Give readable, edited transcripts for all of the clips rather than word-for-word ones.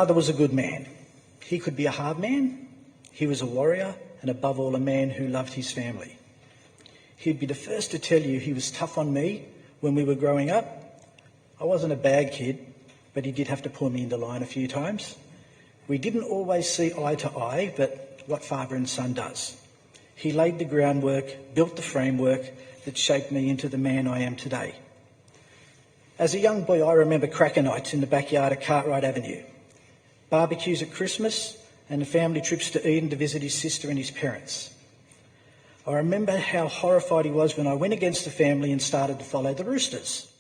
father was a good man. He could be a hard man. He was a warrior and above all a man who loved his family. He'd be the first to tell you he was tough on me when we were growing up. I wasn't a bad kid, but he did have to pull me into line a few times. We didn't always see eye to eye, but what father and son does. He laid the groundwork, built the framework that shaped me into the man I am today. As a young boy, I remember cracker nights in the backyard of Cartwright Avenue, barbecues at Christmas, and the family trips to Eden to visit his sister and his parents. I remember how horrified he was when I went against the family and started to follow the Roosters.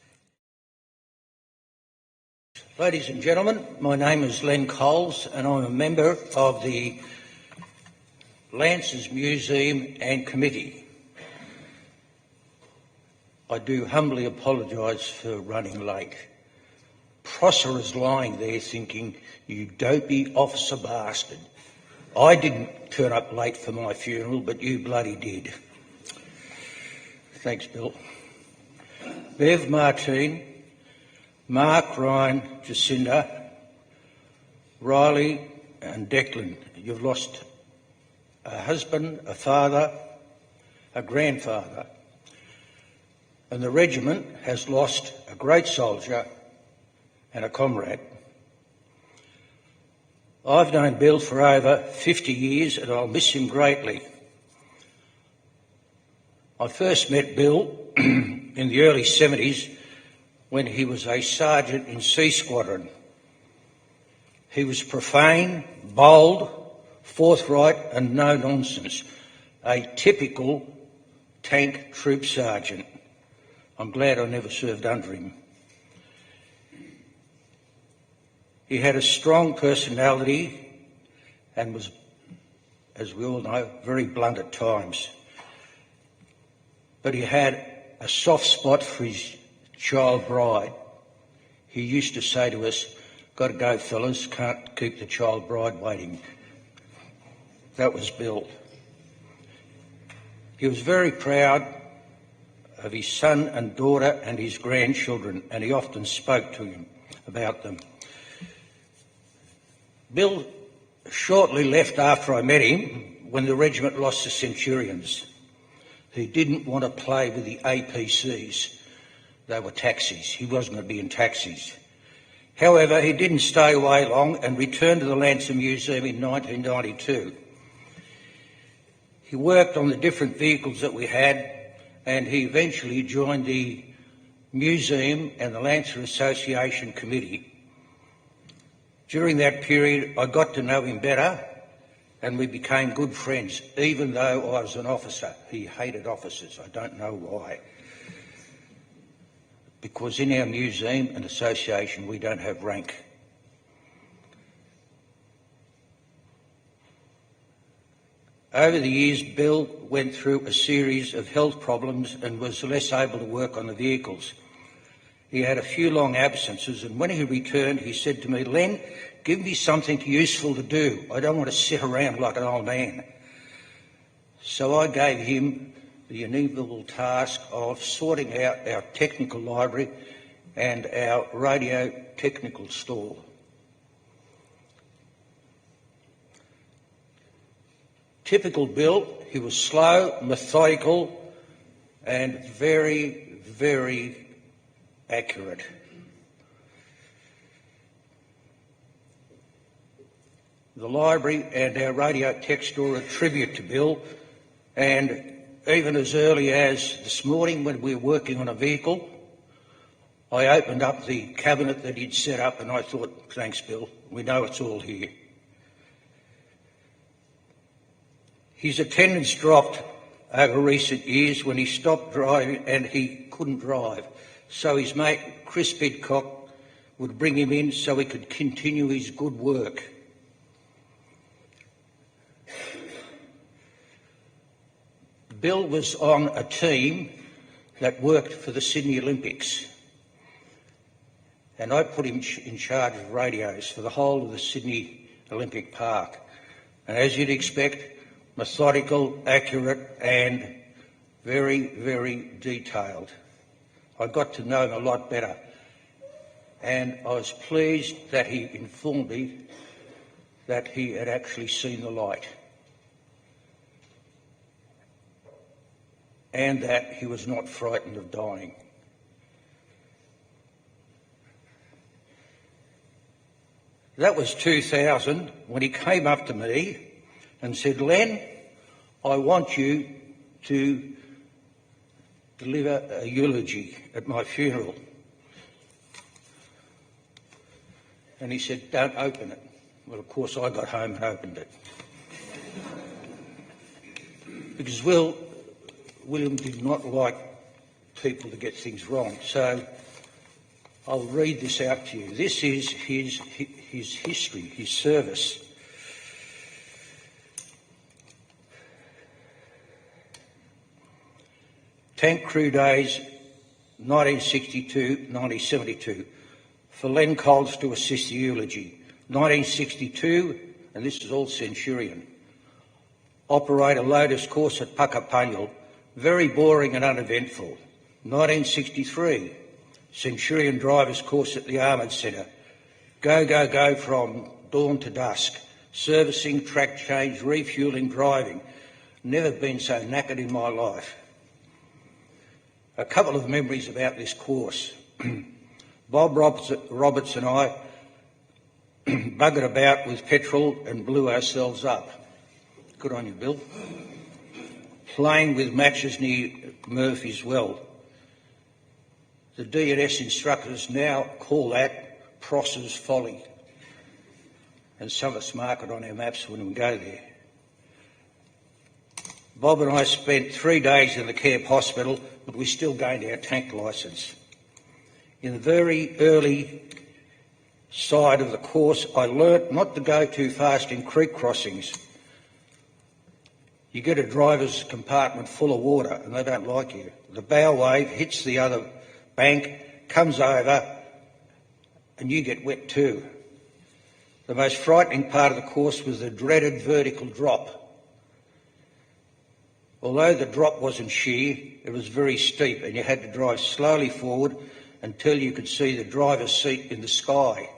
Ladies and gentlemen, my name is Len Coles and I'm a member of the Lancers Museum and Committee. I do humbly apologise for running late. Prosser is lying there thinking, you dopey officer bastard. I didn't turn up late for my funeral, but you bloody did. Thanks, Bill. Bev, Martine, Mark, Ryan, Jacinda, Riley and Declan, you've lost a husband, a father, a grandfather, and the regiment has lost a great soldier and a comrade. I've known Bill for over 50 years and I'll miss him greatly. I first met Bill in the early 70s when he was a sergeant in C Squadron. He was profane, bold, forthright and no nonsense, a typical tank troop sergeant. I'm glad I never served under him. He had a strong personality and was, as we all know, very blunt at times. But he had a soft spot for his child bride. He used to say to us, got to go fellas, can't keep the child bride waiting. That was Bill. He was very proud of his son and daughter and his grandchildren, and he often spoke to him about them. Bill shortly left after I met him when the regiment lost the Centurions. He didn't want to play with the APCs. They were taxis. He wasn't going to be in taxis. However, he didn't stay away long and returned to the Lancer Museum in 1992. He worked on the different vehicles that we had, and he eventually joined the Museum and the Lancer Association Committee. During that period, I got to know him better and we became good friends, even though I was an officer. He hated officers. I don't know why. Because in our museum and association, we don't have rank. Over the years, Bill went through a series of health problems and was less able to work on the vehicles. He had a few long absences, and when he returned, he said to me, Len, give me something useful to do. I don't want to sit around like an old man. So I gave him the inevitable task of sorting out our technical library and our radio technical stall. Typical Bill, he was slow, methodical and very, very accurate. The library and our radio tech store are a tribute to Bill, and even as early as this morning when we were working on a vehicle, I opened up the cabinet that he'd set up and I thought, thanks Bill, we know it's all here. His attendance dropped over recent years when he stopped driving and he couldn't drive. So his mate, Chris Pidcock, would bring him in so he could continue his good work. Bill was on a team that worked for the Sydney Olympics. And I put him in charge of radios for the whole of the Sydney Olympic Park. And as you'd expect, methodical, accurate and very, very detailed. I got to know him a lot better. and I was pleased that he informed me that he had actually seen the light and that he was not frightened of dying. That was 2000 when he came up to me and said, "Len, I want you to deliver a eulogy at my funeral." And he said, "Don't open it." Well, of course, I got home and opened it. Because William did not like people to get things wrong. So I'll read this out to you. This is his history, his service. Tank Crew Days, 1962-1972. For Len Coles to assist the eulogy. 1962, and this is all Centurion. Operator Lotus course at Puckapunyal. Very boring and uneventful. 1963, Centurion drivers course at the Armoured Centre. Go, go, go from dawn to dusk. Servicing, track change, refuelling, driving. Never been so knackered in my life. A couple of memories about this course. Bob Roberts and I buggered about with petrol and blew ourselves up. Good on you, Bill. Playing with matches near Murphy's Well. The D&S instructors now call that Prosser's Folly. And some of us mark it on our maps when we go there. Bob and I spent 3 days in the camp hospital, but we still gained our tank licence. In the very early side of the course, I learnt not to go too fast in creek crossings. You get a driver's compartment full of water and they don't like you. The bow wave hits the other bank, comes over, and you get wet too. The most frightening part of the course was the dreaded vertical drop. Although the drop wasn't sheer, it was very steep and you had to drive slowly forward until you could see the driver's seat in the sky.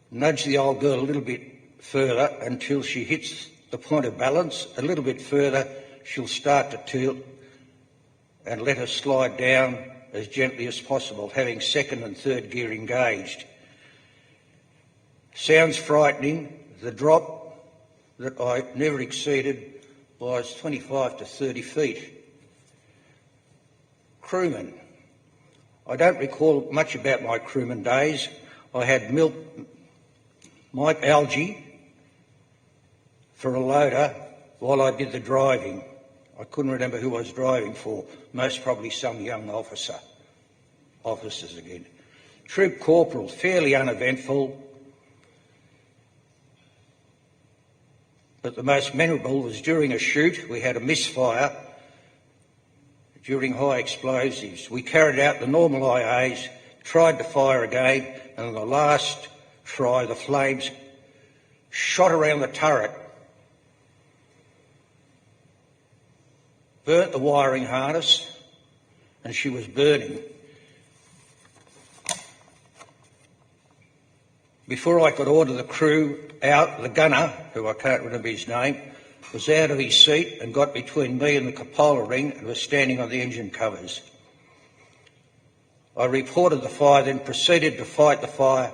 Nudge the old girl a little bit further until she hits the point of balance. A little bit further, she'll start to tilt and let her slide down as gently as possible, having second and third gear engaged. Sounds frightening. The drop that I never exceeded was 25 to 30 feet. Crewman. I don't recall much about my crewman days. I had Mike Algie for a loader while I did the driving. I couldn't remember who I was driving for. Most probably some young officer. Officers again. Troop corporal, fairly uneventful. But the most memorable was during a shoot. We had a misfire during high explosives. We carried out the normal IAs, tried to fire again, and on the last try, the flames shot around the turret, burnt the wiring harness, and she was burning. Before I could order the crew out, the gunner, who I can't remember his name, was out of his seat and got between me and the cupola ring and was standing on the engine covers. I reported the fire, then proceeded to fight the fire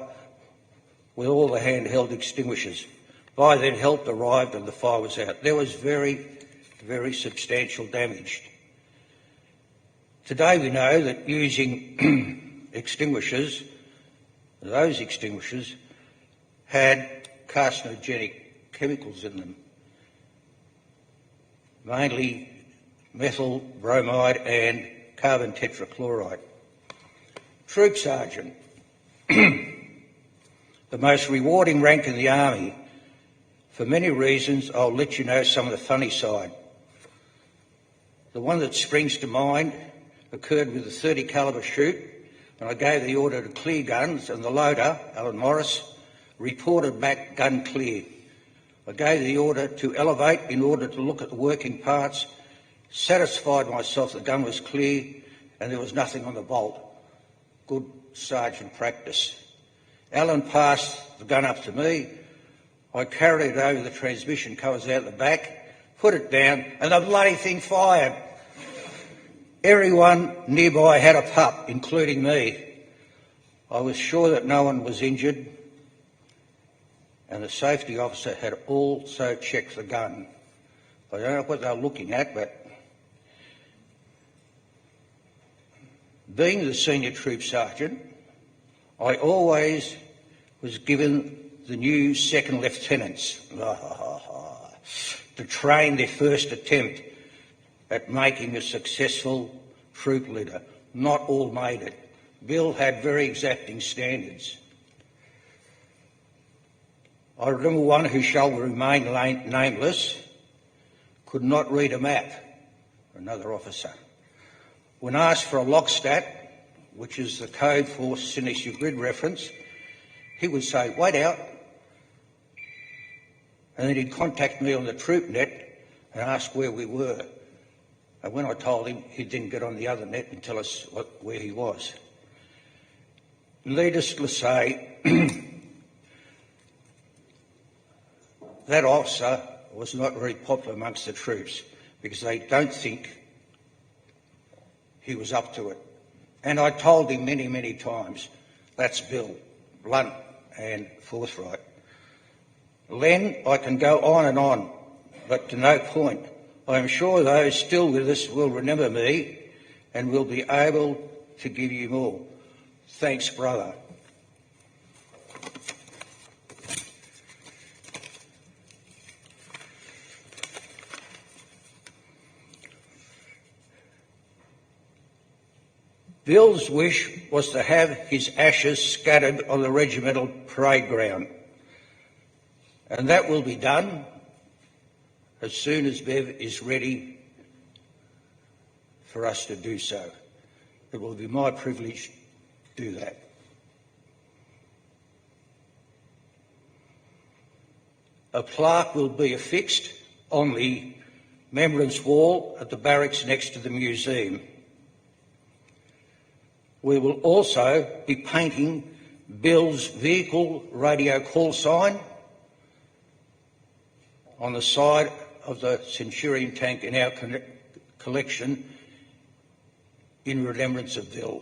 with all the handheld extinguishers. By then help arrived and the fire was out. There was very, very substantial damage. Today we know that using extinguishers, those extinguishers had carcinogenic chemicals in them, mainly methyl bromide and carbon tetrachloride. Troop Sergeant, the most rewarding rank in the Army. For many reasons, I'll let you know some of the funny side. The one that springs to mind occurred with a 30 calibre shoot, and I gave the order to clear guns, and the loader, Alan Morris, reported back gun clear. I gave the order to elevate in order to look at the working parts, satisfied myself the gun was clear and there was nothing on the bolt. good sergeant practice. Alan passed the gun up to me. I carried it over the transmission covers out the back, put it down, and the bloody thing fired. Everyone nearby had a pup, including me. I was sure that no one was injured, and the safety officer had also checked the gun. I don't know what they were looking at, but being the senior troop sergeant, I always was given the new second lieutenants to train their first attempt at making a successful troop leader. Not all made it. Bill had very exacting standards. I remember one who shall remain nameless could not read a map, another officer. When asked for a lockstat, which is the code for Synestia grid reference, he would say, "Wait out," and then he'd contact me on the troop net and ask where we were. And when I told him, he'd then get on the other net and tell us where he was. Needless to say, that officer was not very popular amongst the troops because they don't think he was up to it. And I told him many, many times, that's Bill, blunt and forthright. Len, I can go on, but to no point. I am sure those still with us will remember me and will be able to give you more. Thanks, brother. Bill's wish was to have his ashes scattered on the regimental parade ground, and that will be done as soon as Bev is ready for us to do so. It will be my privilege to do that. A plaque will be affixed on the remembrance wall at the barracks next to the museum. We will also be painting Bill's vehicle radio call sign on the side of the Centurion tank in our collection in remembrance of Bill.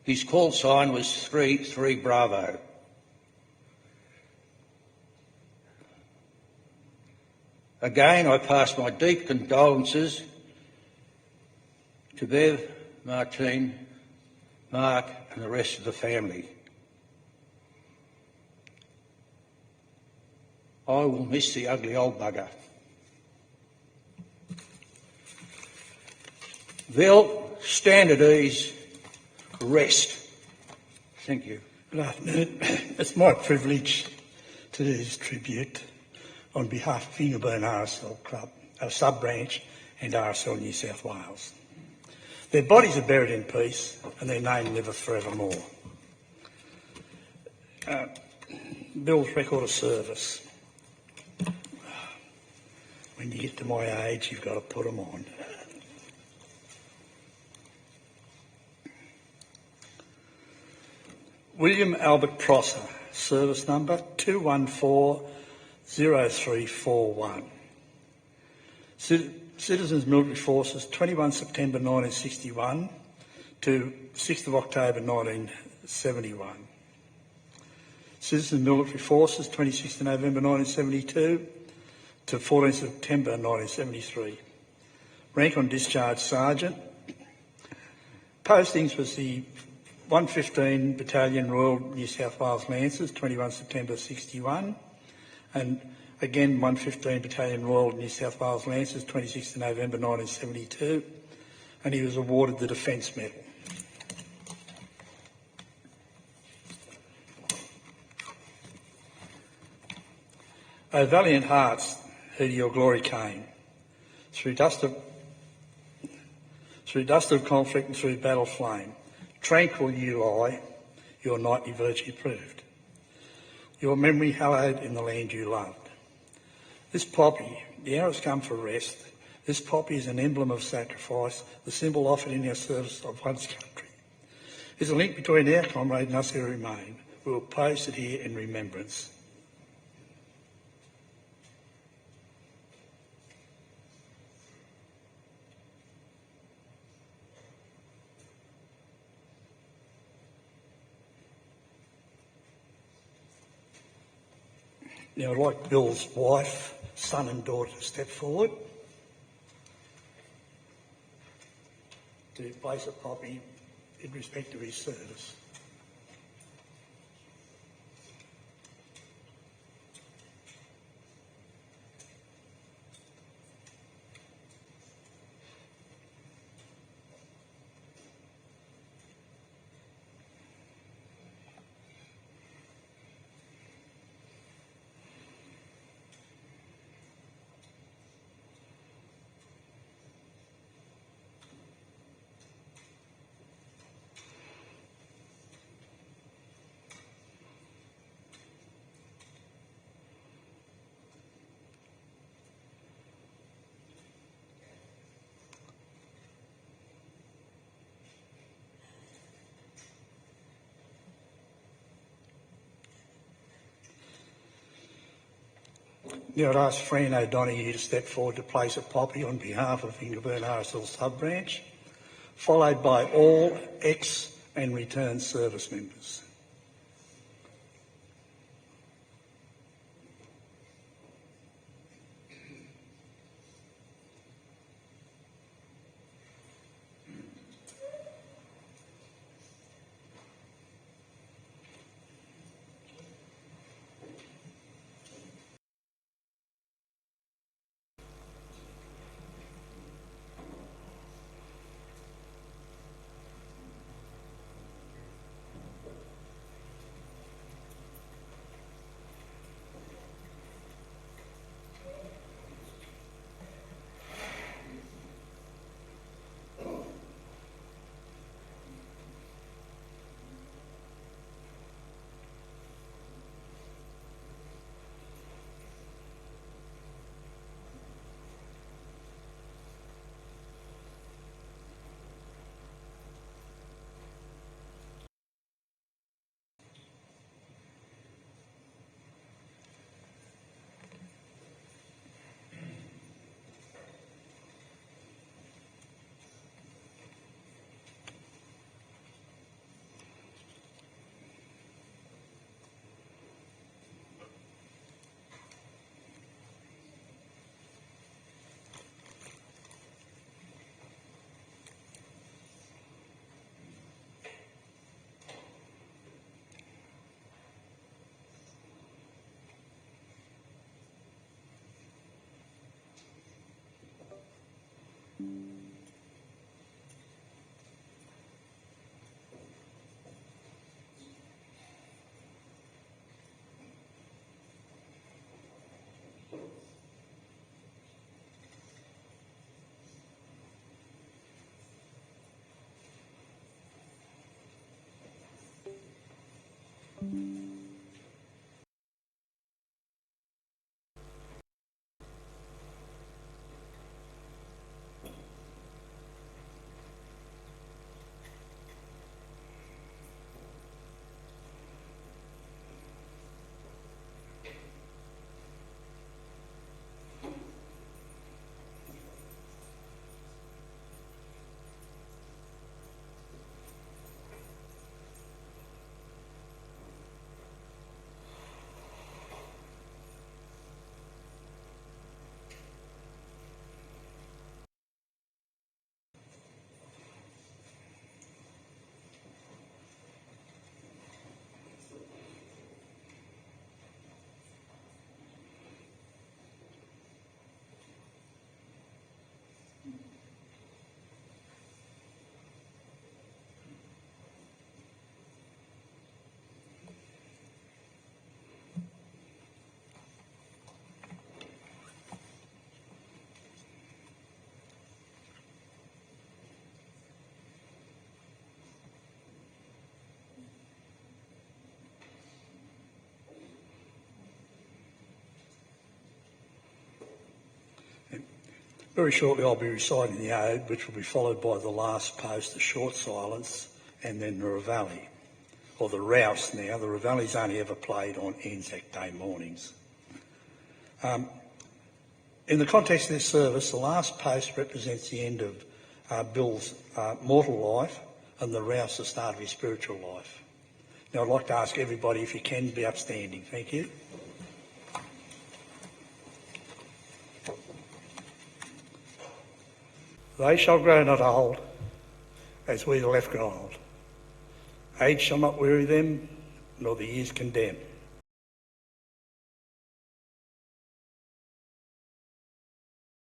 His call sign was 3-3 Bravo. Again, I pass my deep condolences to Bev, Martine, Mark and the rest of the family. I will miss the ugly old bugger. Bill, stand at ease, rest. Thank you. Good afternoon. It's my privilege to do this tribute on behalf of Ingleburn RSL Club, our sub-branch, and RSL New South Wales. Their bodies are buried in peace and their name liveth forevermore. Bill's record of service. When you get to my age, you've got to put them on. William Albert Prosser, service number 2140341. Citizens Military Forces, 21 September 1961 to 6th of October 1971. Citizens Military Forces, 26th November 1972 to 14th September 1973. Rank on discharge Sergeant. Postings was the 115 Battalion Royal New South Wales Lancers, 21 September 61, and again 115 Battalion Royal New South Wales Lancers, 26th November 1972, and he was awarded the Defence Medal. O valiant hearts, who to your glory came, through dust of conflict and through battle flame, tranquil you lie, your knightly virtue proved, your memory hallowed in the land you loved. This poppy, the hour has come for rest. This poppy is an emblem of sacrifice, the symbol offered in our service of one's country. There's a link between our comrade and us who remain. We will place it here in remembrance. Now I'd like Bill's wife, son and daughter to step forward to place a poppy in respect of his service. Now I'd ask Fran O'Donoghue to step forward to place a poppy on behalf of Ingerburn RSL sub-branch, followed by all ex and returned service members. Very shortly I'll be reciting the ode, which will be followed by the last post, a short silence, and then the Reveille, or the Rouse now. The Reveille's only ever played on Anzac Day mornings. In the context of this service, the last post represents the end of Bill's mortal life and the Rouse the start of his spiritual life. Now I'd like to ask everybody, if you can, be upstanding. Thank you. They shall grow not old, as we the left grow old. Age shall not weary them, nor the years condemn.